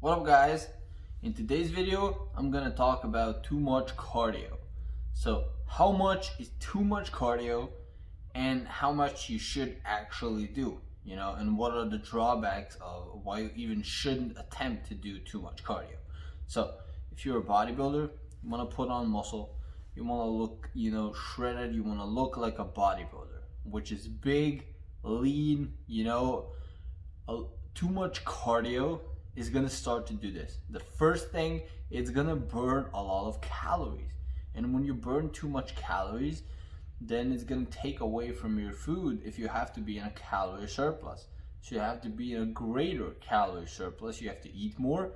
What up guys? In today's video, I'm gonna talk about too much cardio. So how much is too much cardio and how much you should actually do, and what are the drawbacks of why you even shouldn't attempt to do too much cardio. So if you're a bodybuilder, you wanna put on muscle, you wanna look, shredded, you wanna look like a bodybuilder, which is big, lean, too much cardio is gonna start to do this. The first thing, it's gonna burn a lot of calories. And when you burn too much calories, then it's gonna take away from your food if you have to be in a calorie surplus. So you have to be in a greater calorie surplus, you have to eat more,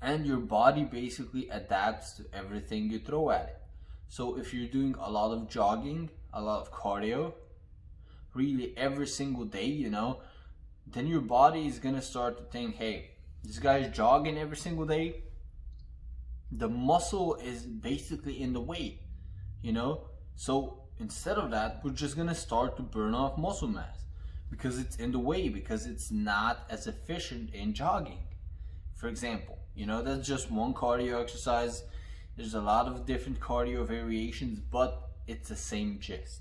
and your body basically adapts to everything you throw at it. So if you're doing a lot of jogging, a lot of cardio, really every single day, then your body is gonna start to think, hey, this guy is jogging every single day. The muscle is basically in the way, So instead of that, we're just gonna start to burn off muscle mass because it's in the way, because it's not as efficient in jogging. For example, that's just one cardio exercise. There's a lot of different cardio variations, but it's the same gist.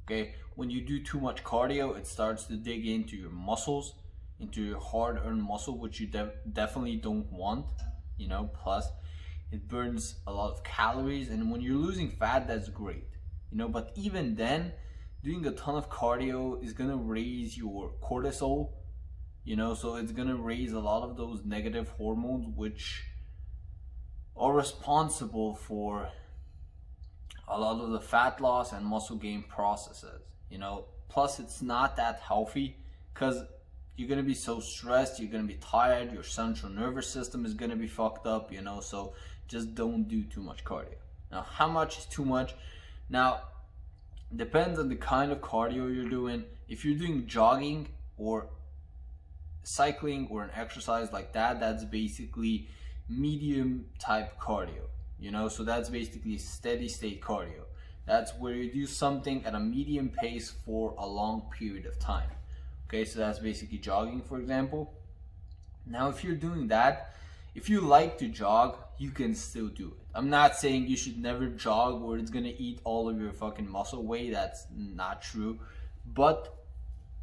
Okay, when you do too much cardio, it starts to dig into your muscles, into your hard-earned muscle, which you definitely don't want, plus it burns a lot of calories, and when you're losing fat, that's great, but even then, doing a ton of cardio is gonna raise your cortisol, so it's gonna raise a lot of those negative hormones, which are responsible for a lot of the fat loss and muscle gain processes, plus it's not that healthy because you're gonna be so stressed, you're gonna be tired, your central nervous system is gonna be fucked up, so just don't do too much cardio. Now, how much is too much? Now, depends on the kind of cardio you're doing. If you're doing jogging or cycling or an exercise like that, that's basically medium type cardio. So that's basically steady state cardio. That's where you do something at a medium pace for a long period of time. Okay, so that's basically jogging, for example. Now, if you're doing that, if you like to jog, you can still do it. I'm not saying you should never jog or it's gonna eat all of your fucking muscle weight. That's not true, but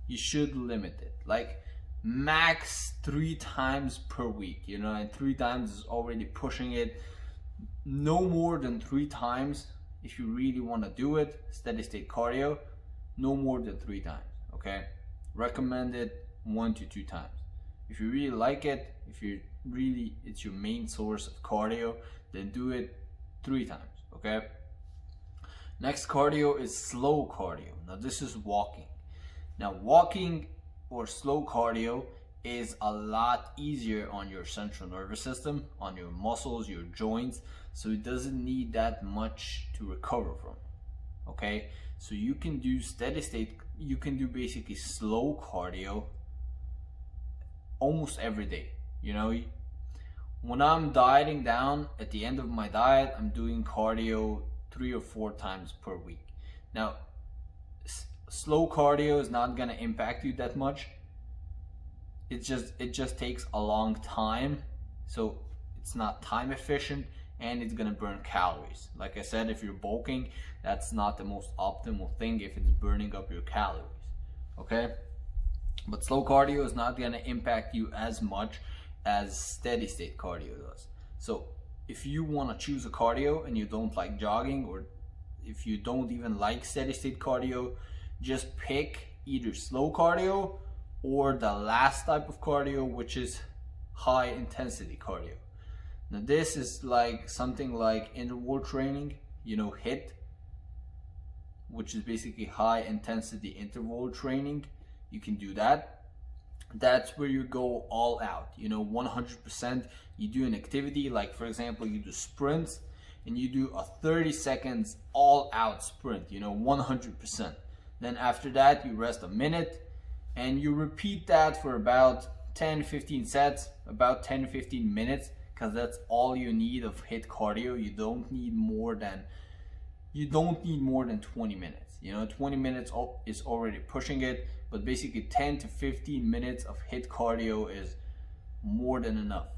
you should limit it. Like max 3 times per week, and 3 times is already pushing it. No more than 3 times if you really want to do it, steady state cardio, no more than 3 times, okay? Recommended 1 to 2 times. If you really like it, if it's your main source of cardio, then do it 3 times, okay? Next cardio is slow cardio. Now this is walking. Now walking or slow cardio is a lot easier on your central nervous system, on your muscles, your joints, so it doesn't need that much to recover from. Okay, so you can do steady state, you can do basically slow cardio almost every day. When I'm dieting down, at the end of my diet, I'm doing cardio 3 or 4 times per week. Now slow cardio is not gonna impact you that much. It just takes a long time, so it's not time efficient, and it's gonna burn calories. Like I said, if you're bulking, that's not the most optimal thing if it's burning up your calories, okay? But slow cardio is not gonna impact you as much as steady state cardio does. So if you wanna choose a cardio and you don't like jogging, or if you don't even like steady state cardio, just pick either slow cardio or the last type of cardio, which is high intensity cardio. Now this is like something like interval training, HIIT, which is basically high intensity interval training. You can do that. That's where you go all out, 100%. You do an activity, like for example, you do sprints and you do a 30 seconds all out sprint, 100%. Then after that, you rest a minute, and you repeat that for about 10-15 sets, about 10-15 minutes, because that's all you need of HIIT cardio. You don't need more than 20 minutes. 20 minutes is already pushing it, but basically 10 to 15 minutes of HIIT cardio is more than enough.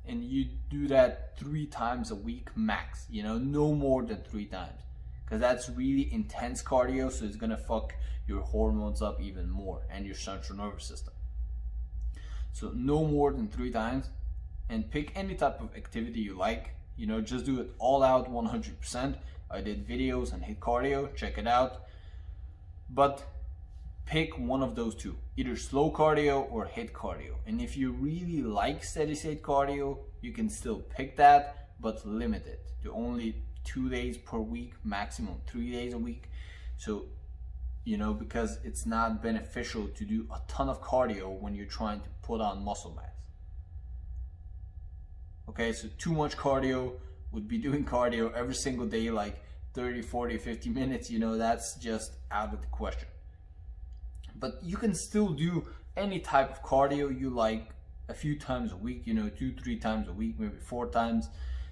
And you do that 3 times a week max, you know, no more than 3 times, because that's really intense cardio, so it's gonna fuck your hormones up even more and your central nervous system. So no more than 3 times, and pick any type of activity you like, you know, just do it all out 100%. I did videos on HIIT cardio, check it out, but pick one of those two, either slow cardio or HIIT cardio. And if you really like steady state cardio, you can still pick that, but limit it to only 2 days per week, maximum 3 days a week. So, you know, because it's not beneficial to do a ton of cardio when you're trying to put on muscle mass. Okay, so too much cardio would be doing cardio every single day, like 30, 40, 50 minutes, you know, that's just out of the question. But you can still do any type of cardio you like a few times a week, you know, 2-3 times a week, maybe 4 times.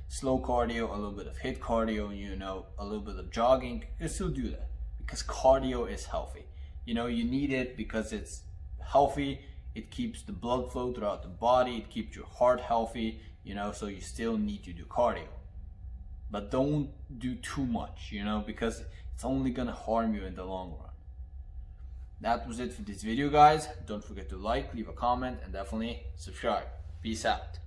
Slow cardio, a little bit of HIIT cardio, you know, a little bit of jogging. You can still do that because cardio is healthy. You know, you need it because it's healthy. It keeps the blood flow throughout the body. It keeps your heart healthy, you know, so you still need to do cardio. But don't do too much, you know, because it's only gonna harm you in the long run. That was it for this video, guys. Don't forget to like, leave a comment, and definitely subscribe. Peace out.